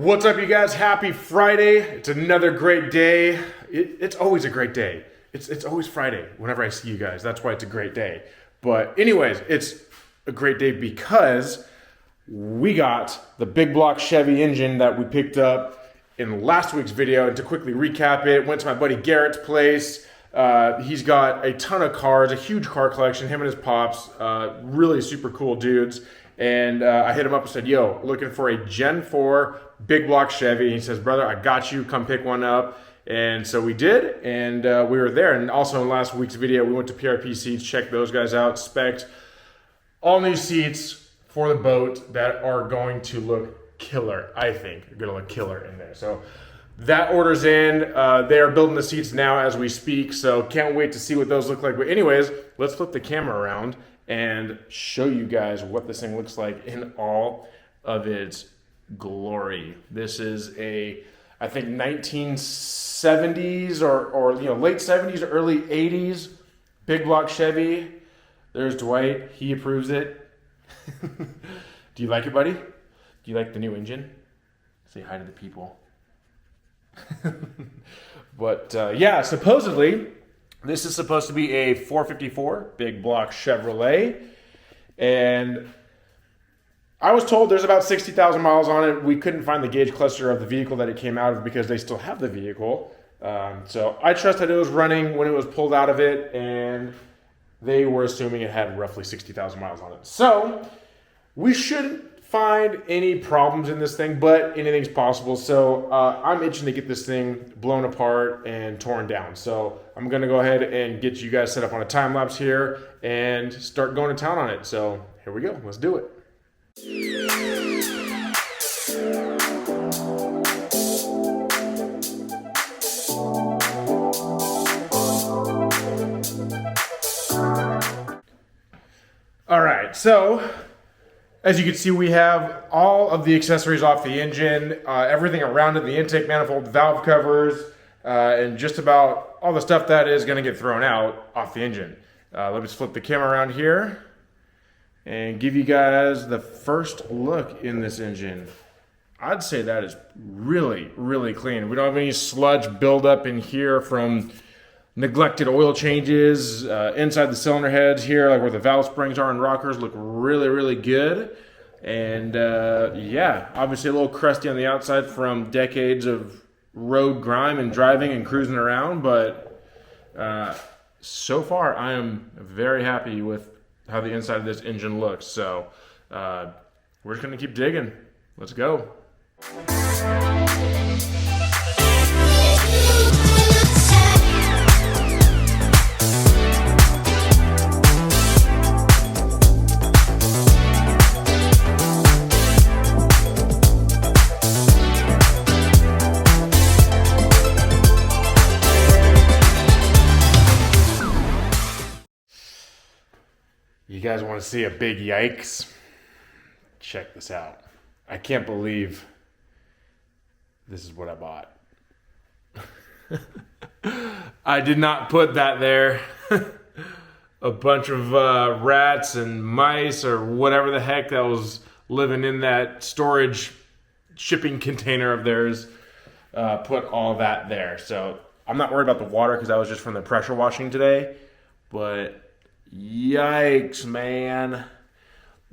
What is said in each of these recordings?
What's up, you guys? Happy Friday. It's another great day. It's always a great day. It's always Friday whenever I see you guys. That's why it's a great day. But anyways, it's a great day because we got the big block Chevy engine that we picked up in last week's video. And to quickly recap it, went to my buddy Garrett's place. He's got a ton of cars, a huge car collection, him and his pops, really super cool dudes. And I hit him up and said, yo, looking for a Gen 4 big block Chevy. He says, brother, I got you, come pick one up. And so we did, and we were there. And also in last week's video, we went to PRP Seats, checked those guys out, spec'd all new seats for the boat that are going to look killer, I think. They're gonna look killer in there. So that order's in. They are building the seats now as we speak, so can't wait to see what those look like. But anyways, let's flip the camera around and show you guys what this thing looks like in all of its glory. This is a, I think, 1970s or late 70s, early 80s big block Chevy. There's Dwight. He approves it. Do you like it, buddy? Do you like the new engine? Say hi to the people. But yeah, supposedly this is supposed to be a 454 big block Chevrolet, and I was told there's about 60,000 miles on it. We couldn't find the gauge cluster of the vehicle that it came out of because they still have the vehicle. So I trust that it was running when it was pulled out of it, and they were assuming it had roughly 60,000 miles on it. So we shouldn't find any problems in this thing, but anything's possible. So I'm itching to get this thing blown apart and torn down. So I'm gonna go ahead and get you guys set up on a time lapse here and start going to town on it. So here we go, let's do it. All right, so as you can see, we have all of the accessories off the engine, everything around it, the intake manifold, valve covers, and just about all the stuff that is going to get thrown out off the engine. Let me just flip the camera around here and give you guys the first look in this engine. I'd say that is really, really clean. We don't have any sludge buildup in here from neglected oil changes. Inside the cylinder heads here, like where the valve springs are and rockers, look really, really good. And yeah, obviously a little crusty on the outside from decades of road grime and driving and cruising around, but so far I am very happy with how the inside of this engine looks. So we're just gonna keep digging. Let's go. You guys want to see a big yikes? Check this out. I can't believe this is what I bought. I did not put that there. A bunch of rats and mice or whatever the heck that was living in that storage shipping container of theirs, put all that there. So I'm not worried about the water because that was just from the pressure washing today, but yikes, man.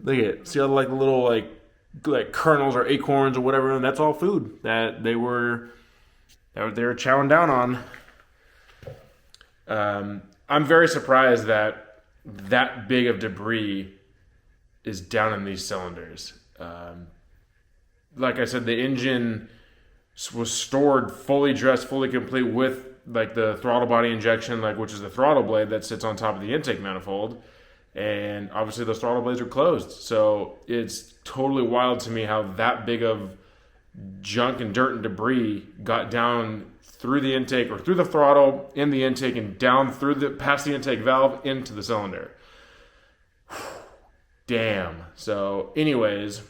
Look at it. See all the little like kernels or acorns or whatever, and that's all food that they were chowing down on. I'm very surprised that big of debris is down in these cylinders. Like I said, the engine was stored fully dressed, fully complete with like the throttle body injection, which is the throttle blade that sits on top of the intake manifold, and obviously those throttle blades are closed. So it's totally wild to me how that big of junk and dirt and debris got down through the intake or through the throttle in the intake and down through past the intake valve into the cylinder. Damn. So anyways,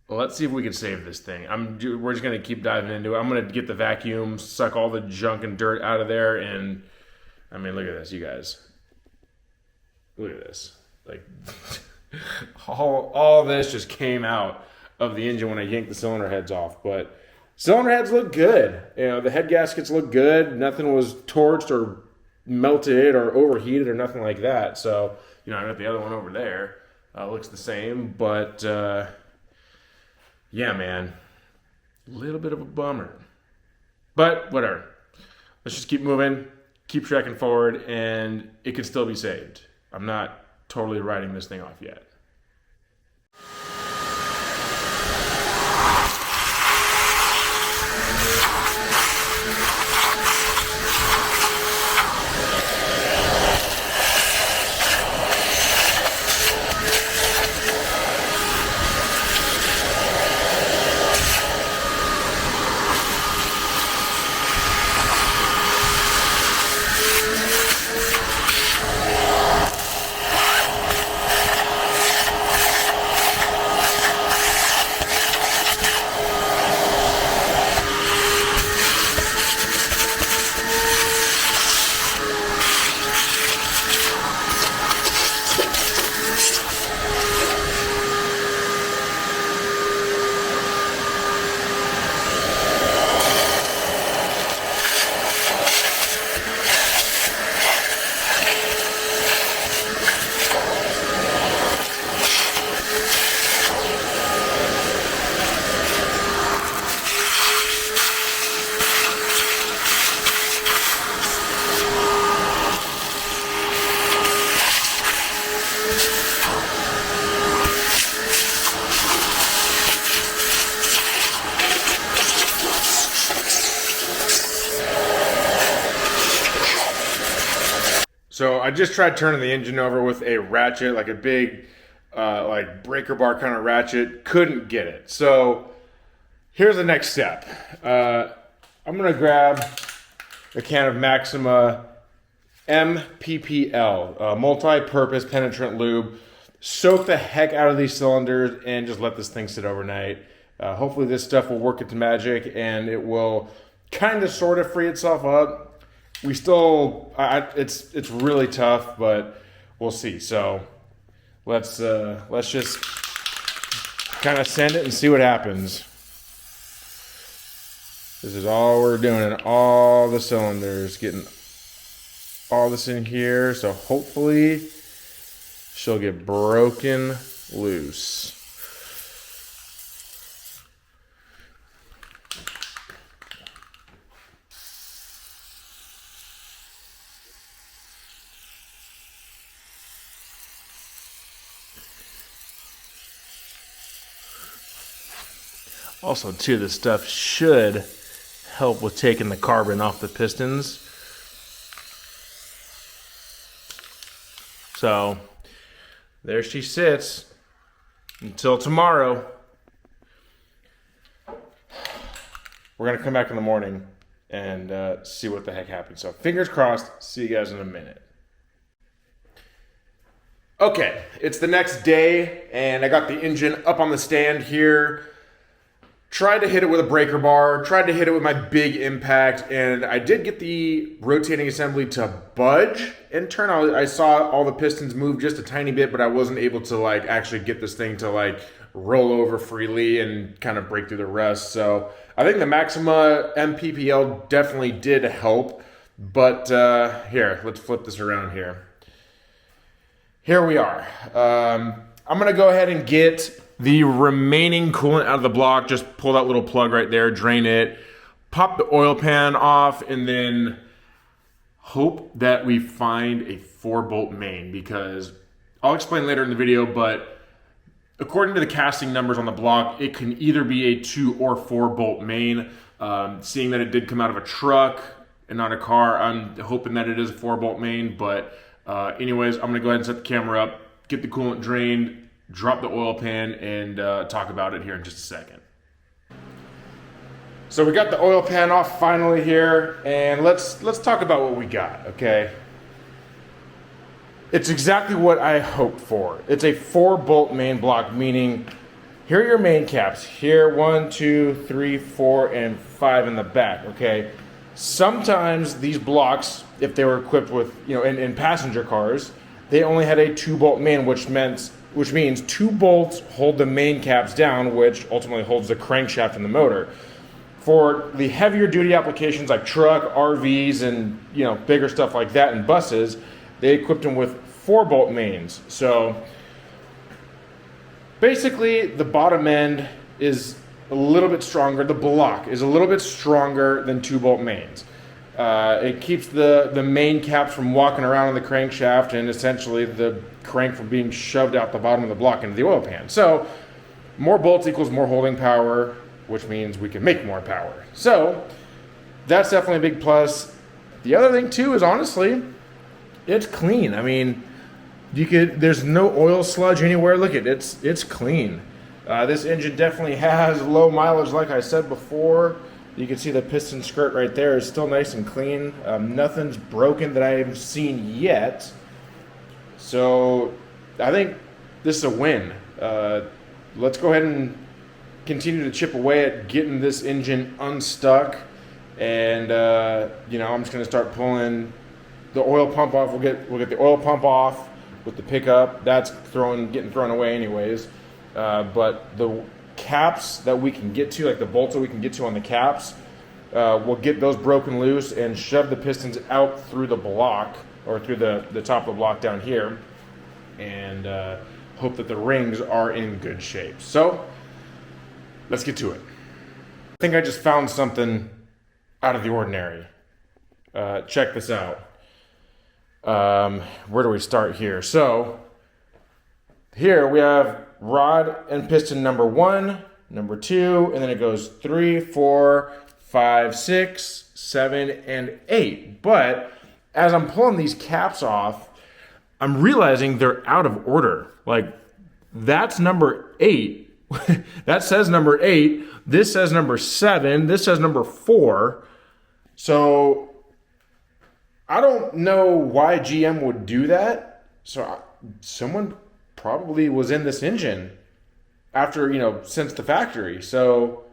let's see if we can save this thing. We're just going to keep diving into it. I'm going to get the vacuum, suck all the junk and dirt out of there, and I mean, look at this, you guys. Look at this. Like, all this just came out of the engine when I yank the cylinder heads off. But cylinder heads look good. You know, the head gaskets look good. Nothing was torched or melted or overheated or nothing like that. So, you know, I got the other one over there. Looks the same, but yeah, man, a little bit of a bummer. But whatever. Let's just keep moving, keep tracking forward, and it could still be saved. I'm not totally writing this thing off yet. So I just tried turning the engine over with a ratchet, like a big, like breaker bar kind of ratchet. Couldn't get it. So here's the next step. I'm gonna grab a can of Maxima MPPL, multi-purpose penetrant lube. Soak the heck out of these cylinders and just let this thing sit overnight. Hopefully this stuff will work its magic and it will kind of sort of free itself up. We still, it's really tough, but we'll see. So let's just kind of send it and see what happens. This is all we're doing in all the cylinders, getting all this in here. So hopefully she'll get broken loose. Also, too, this stuff should help with taking the carbon off the pistons. So, there she sits. Until tomorrow. We're going to come back in the morning and see what the heck happens. So, fingers crossed. See you guys in a minute. Okay, it's the next day, and I got the engine up on the stand here. Tried to hit it with a breaker bar, tried to hit it with my big impact, and I did get the rotating assembly to budge and turn. I saw all the pistons move just a tiny bit, but I wasn't able to like actually get this thing to like roll over freely and kind of break through the rust. So I think the Maxima MPPL definitely did help, but here, let's flip this around here. Here we are. I'm gonna go ahead and get the remaining coolant out of the block. Just pull that little plug right there, drain it, pop the oil pan off, and then hope that we find a 4-bolt main, because I'll explain later in the video, but according to the casting numbers on the block, it can either be a 2 or 4-bolt main. Seeing that it did come out of a truck and not a car, I'm hoping that it is a 4-bolt main, but anyways, I'm gonna go ahead and set the camera up, get the coolant drained, drop the oil pan, and talk about it here in just a second. So we got the oil pan off finally here, and let's talk about what we got, okay? It's exactly what I hoped for. It's a 4-bolt main block, meaning here are your main caps. Here, 1, 2, 3, 4, and 5 in the back, okay? Sometimes these blocks, if they were equipped with, you know, in passenger cars, they only had a 2-bolt main, which means 2 bolts hold the main caps down, which ultimately holds the crankshaft and the motor. For the heavier duty applications like truck, RVs, and bigger stuff like that, and buses, they equipped them with 4-bolt mains. So basically, the bottom end is a little bit stronger. The block is a little bit stronger than 2-bolt mains. It keeps the main caps from walking around on the crankshaft, and essentially the crank from being shoved out the bottom of the block into the oil pan. So more bolts equals more holding power, which means we can make more power. So that's definitely a big plus. The other thing too is, honestly, it's clean. I mean, there's no oil sludge anywhere. Look at it, it's clean. This engine definitely has low mileage, like I said before. You can see the piston skirt right there is still nice and clean. Nothing's broken that I've seen yet. So I think this is a win. Let's go ahead and continue to chip away at getting this engine unstuck. And I'm just going to start pulling the oil pump off. We'll get the oil pump off with the pickup. That's getting thrown away anyways. But the caps that we can get to, like the bolts that we can get to on the caps, we'll get those broken loose and shove the pistons out through the block, or through the top of the block down here, and hope that the rings are in good shape. So let's get to it. I think I just found something out of the ordinary. Check this out. Where do we start here? So here we have rod and piston number 1, number 2, and then it goes 3, 4, 5, 6, 7, and 8. But as I'm pulling these caps off, I'm realizing they're out of order. Like, that's number 8. That says number 8. This says number 7. This says number 4. So I don't know why GM would do that. So someone probably was in this engine after, since the factory. So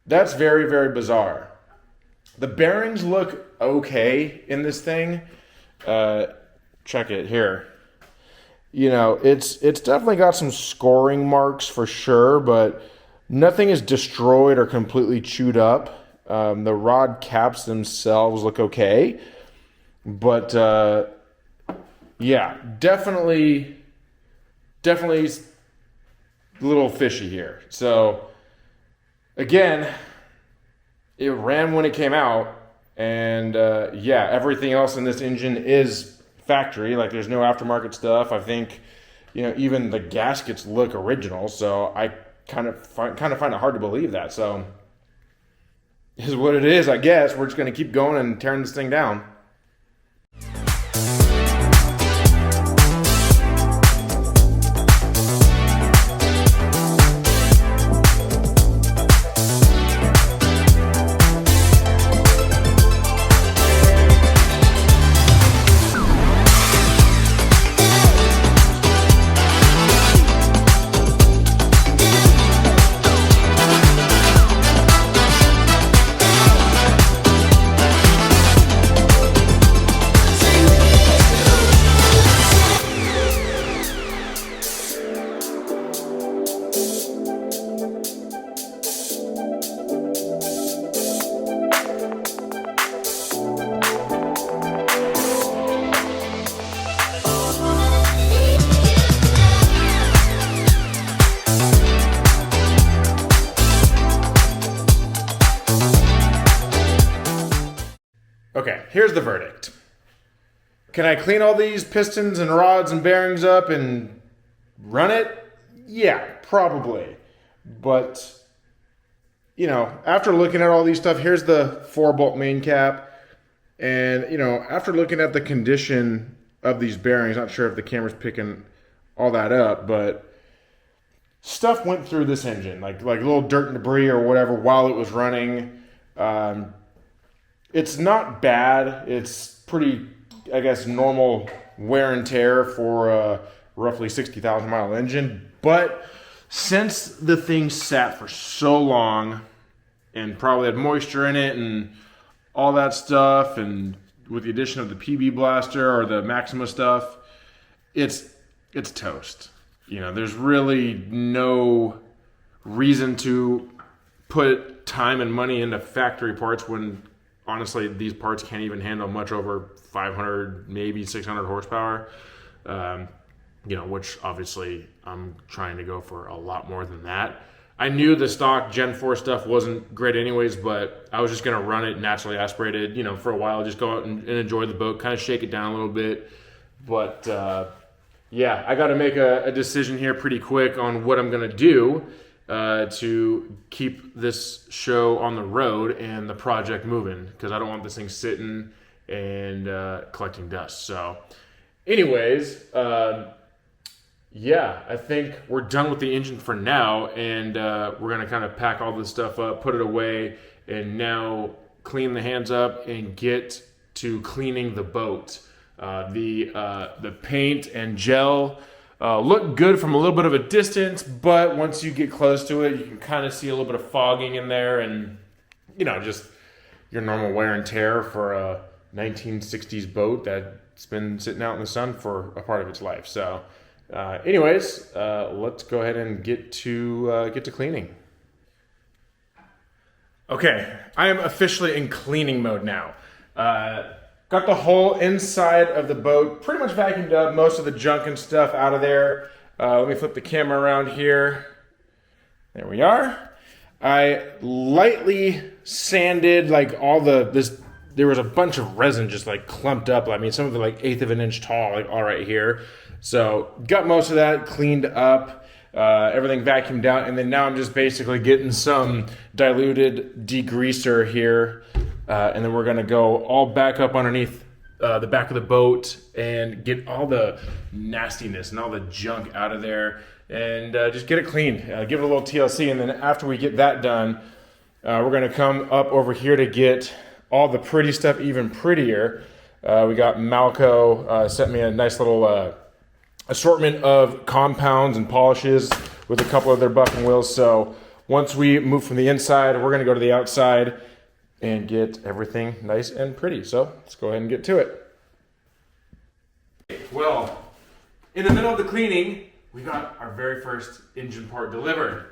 that's very, very bizarre. The bearings look okay in this thing. Check it here. It's definitely got some scoring marks for sure, but nothing is destroyed or completely chewed up. The rod caps themselves look okay, but yeah, definitely a little fishy here. So again, it ran when it came out, and yeah, everything else in this engine is factory. Like, there's no aftermarket stuff. I think, even the gaskets look original. So I kind of find it hard to believe that. So is what it is, I guess. We're just going to keep going and tearing this thing down. Okay, here's the verdict. Can I clean all these pistons and rods and bearings up and run it? Yeah, probably. But, after looking at all these stuff, here's the 4-bolt main cap. And, after looking at the condition of these bearings, not sure if the camera's picking all that up, but stuff went through this engine, like little dirt and debris or whatever while it was running. It's not bad. It's pretty, I guess, normal wear and tear for a roughly 60,000 mile engine. But since the thing sat for so long and probably had moisture in it and all that stuff, and with the addition of the PB blaster or the Maxima stuff, it's toast. You know, there's really no reason to put time and money into factory parts when honestly these parts can't even handle much over 500, maybe 600 horsepower. You know, which obviously I'm trying to go for a lot more than that. I knew the stock Gen 4 stuff wasn't great anyways, but I was just going to run it naturally aspirated, you know, for a while, just go out and enjoy the boat, kind of shake it down a little bit. But yeah, I got to make a decision here pretty quick on what I'm going to do to keep this show on the road and the project moving, because I don't want this thing sitting and collecting dust. So anyways, yeah, I think we're done with the engine for now, and we're going to kind of pack all this stuff up, put it away, and now clean the hands up and get to cleaning the boat. The paint and gel look good from a little bit of a distance, but once you get close to it, you can kind of see a little bit of fogging in there, and, you know, just your normal wear and tear for a 1960s boat that's been sitting out in the sun for a part of its life. So anyways, let's go ahead and get to cleaning. Okay, I am officially in cleaning mode now. Got the whole inside of the boat pretty much vacuumed up, most of the junk and stuff out of there. Let me flip the camera around here. There we are. I lightly sanded like all there was a bunch of resin just like clumped up. I mean, some of it like 1/8 of an inch tall, like all right here. So got most of that cleaned up, everything vacuumed out, and then now I'm just basically getting some diluted degreaser here, and then we're gonna go all back up underneath the back of the boat and get all the nastiness and all the junk out of there, and just get it cleaned, give it a little TLC, and then after we get that done, we're gonna come up over here to get all the pretty stuff even prettier. We got Malco sent me a nice little assortment of compounds and polishes with a couple of their bucking wheels. So once we move from the inside, we're going to go to the outside and get everything nice and pretty. So let's go ahead and get to it. Well, in the middle of the cleaning, we got our very first engine part delivered.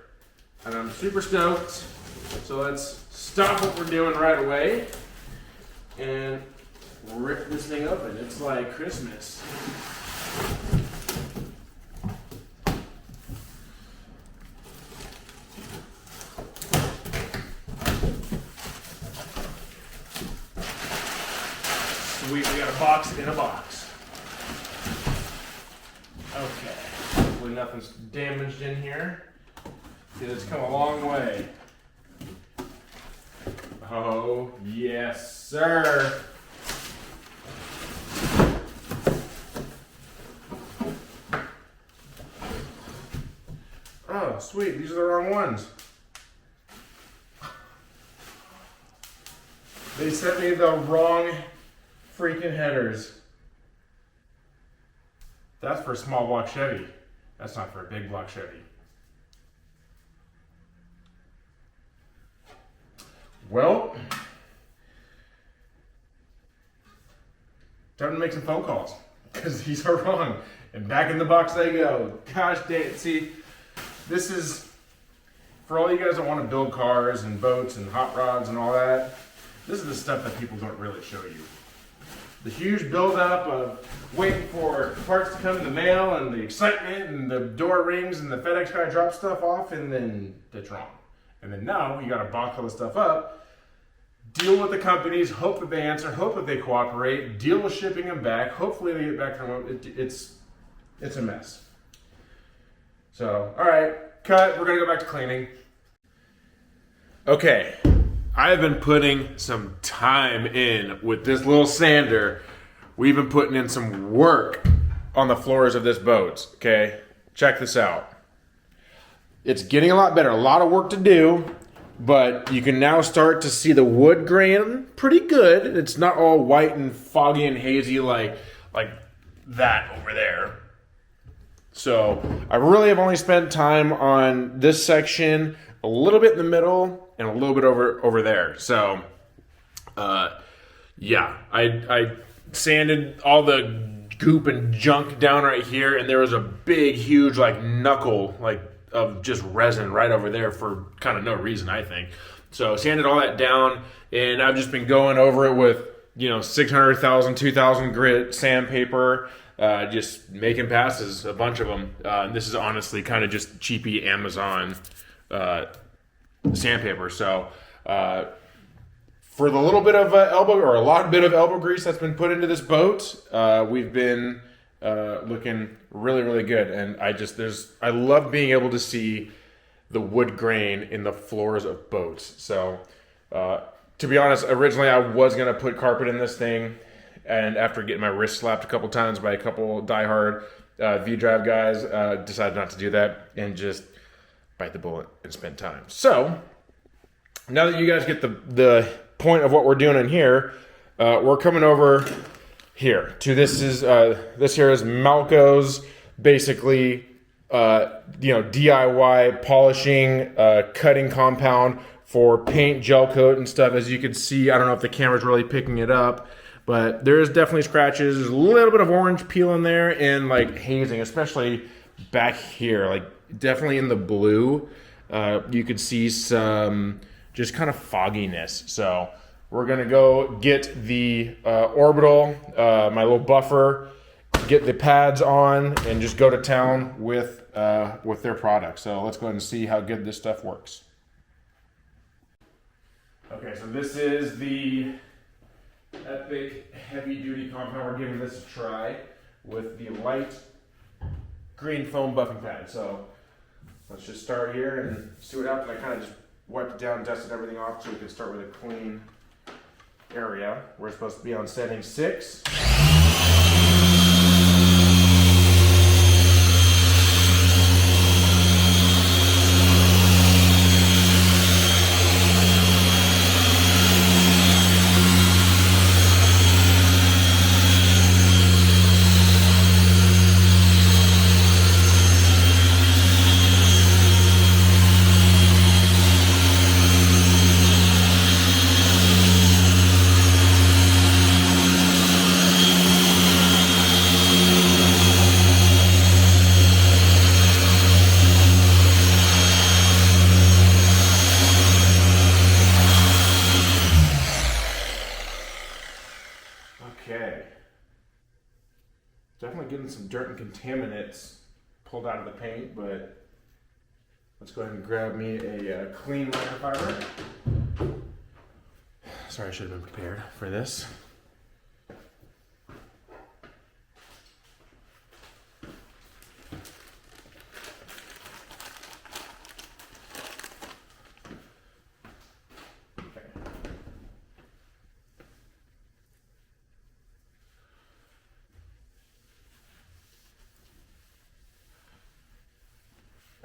And I'm super stoked. So let's stop what we're doing right away and rip this thing open. It's like Christmas. We got a box in a box. Okay, hopefully nothing's damaged in here, because it's come a long way. Oh, yes, sir. Oh, sweet, these are the wrong ones. They sent me the wrong freaking headers. That's for a small block Chevy. That's not for a big block Chevy. Well, time to make some phone calls, because these are wrong. And back in the box they go. Gosh dang it. See, this is, for all you guys that want to build cars and boats and hot rods and all that, this is the stuff that people don't really show you. The huge buildup of waiting for parts to come in the mail and the excitement and the door rings and the FedEx guy drops stuff off, and then that's wrong. And then now you got to box all this stuff up, deal with the companies, hope that they answer, hope that they cooperate, deal with shipping them back. Hopefully they get back to them. It's a mess. So, all right, cut. We're going to go back to cleaning. Okay. I've been putting some time in with this little sander. We've been putting in some work on the floors of this boat, okay? Check this out. It's getting a lot better, a lot of work to do, but you can now start to see the wood grain pretty good. It's not all white and foggy and hazy like that over there. So I really have only spent time on this section, a little bit in the middle, and a little bit over there. So, yeah, I sanded all the goop and junk down right here, and there was a big, huge like knuckle like of just resin right over there for kind of no reason, I think. So sanded all that down, and I've just been going over it with 600,000, 2,000 grit sandpaper, just making passes, a bunch of them. And this is honestly kind of just cheapy Amazon sandpaper. So for the little bit of a lot bit of elbow grease that's been put into this boat, we've been looking really, really good. And I love being able to see the wood grain in the floors of boats. So to be honest, originally I was going to put carpet in this thing, and after getting my wrist slapped a couple times by a couple diehard V-Drive guys, decided not to do that and just bite the bullet and spend time. So now that you guys get the point of what we're doing in here, we're coming over here to this here is Malco's basically DIY polishing cutting compound for paint, gel coat and stuff. As you can see, I don't know if the camera's really picking it up, but there's definitely scratches. There's a little bit of orange peel in there and like hazing, especially back here, like definitely in the blue. You could see some just kind of fogginess. So we're gonna go get the orbital, my little buffer, get the pads on, and just go to town with their product. So let's go ahead and see how good this stuff works. Okay, so this is the Epic heavy duty compound. We're giving this a try with the light green foam buffing pad. So let's just start here and see what happens. I kind of just wiped it down, dusted everything off so we can start with a clean area. We're supposed to be on setting 6. Okay. Definitely getting some dirt and contaminants pulled out of the paint, but let's go ahead and grab me a clean microfiber. Sorry, I should have been prepared for this.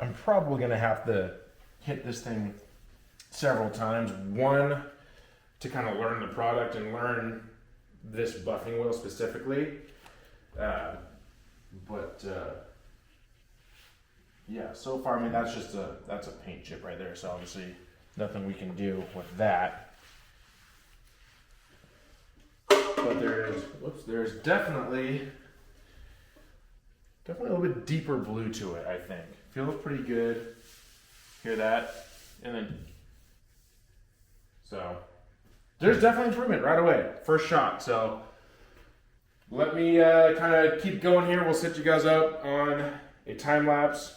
I'm probably going to have to hit this thing several times. One, to kind of learn the product and learn this buffing wheel specifically. Yeah, so far, I mean, that's a paint chip right there. So obviously nothing we can do with that. But there's definitely a little bit deeper blue to it, I think. Feels pretty good. Hear that? And then, so there's definitely improvement right away. First shot. So let me kind of keep going here. We'll set you guys up on a time lapse.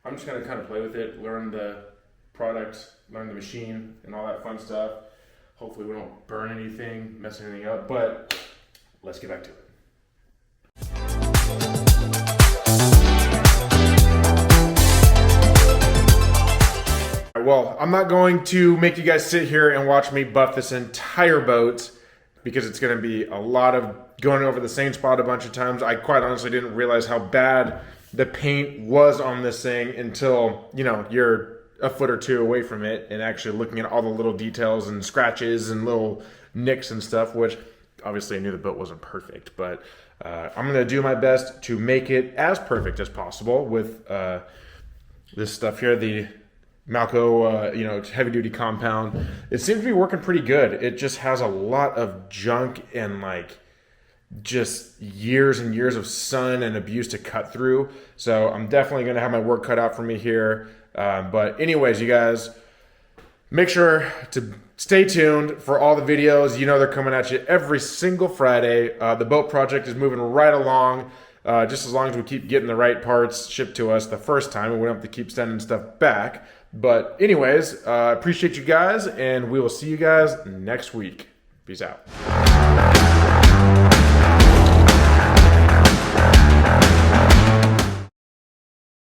I'm just going to kind of play with it, learn the product, learn the machine, and all that fun stuff. Hopefully we don't burn anything, mess anything up, but let's get back to it. Well, I'm not going to make you guys sit here and watch me buff this entire boat because it's going to be a lot of going over the same spot a bunch of times. I quite honestly didn't realize how bad the paint was on this thing until, you're a foot or two away from it and actually looking at all the little details and scratches and little nicks and stuff, which obviously I knew the boat wasn't perfect, but I'm going to do my best to make it as perfect as possible with this stuff here, the Malco, heavy duty compound. It seems to be working pretty good. It just has a lot of junk and just years and years of sun and abuse to cut through. So I'm definitely going to have my work cut out for me here. But anyways, you guys, make sure to stay tuned for all the videos. You know they're coming at you every single Friday. The boat project is moving right along. Just as long as we keep getting the right parts shipped to us the first time, and we don't have to keep sending stuff back. But anyways, appreciate you guys, and we will see you guys next week. Peace out.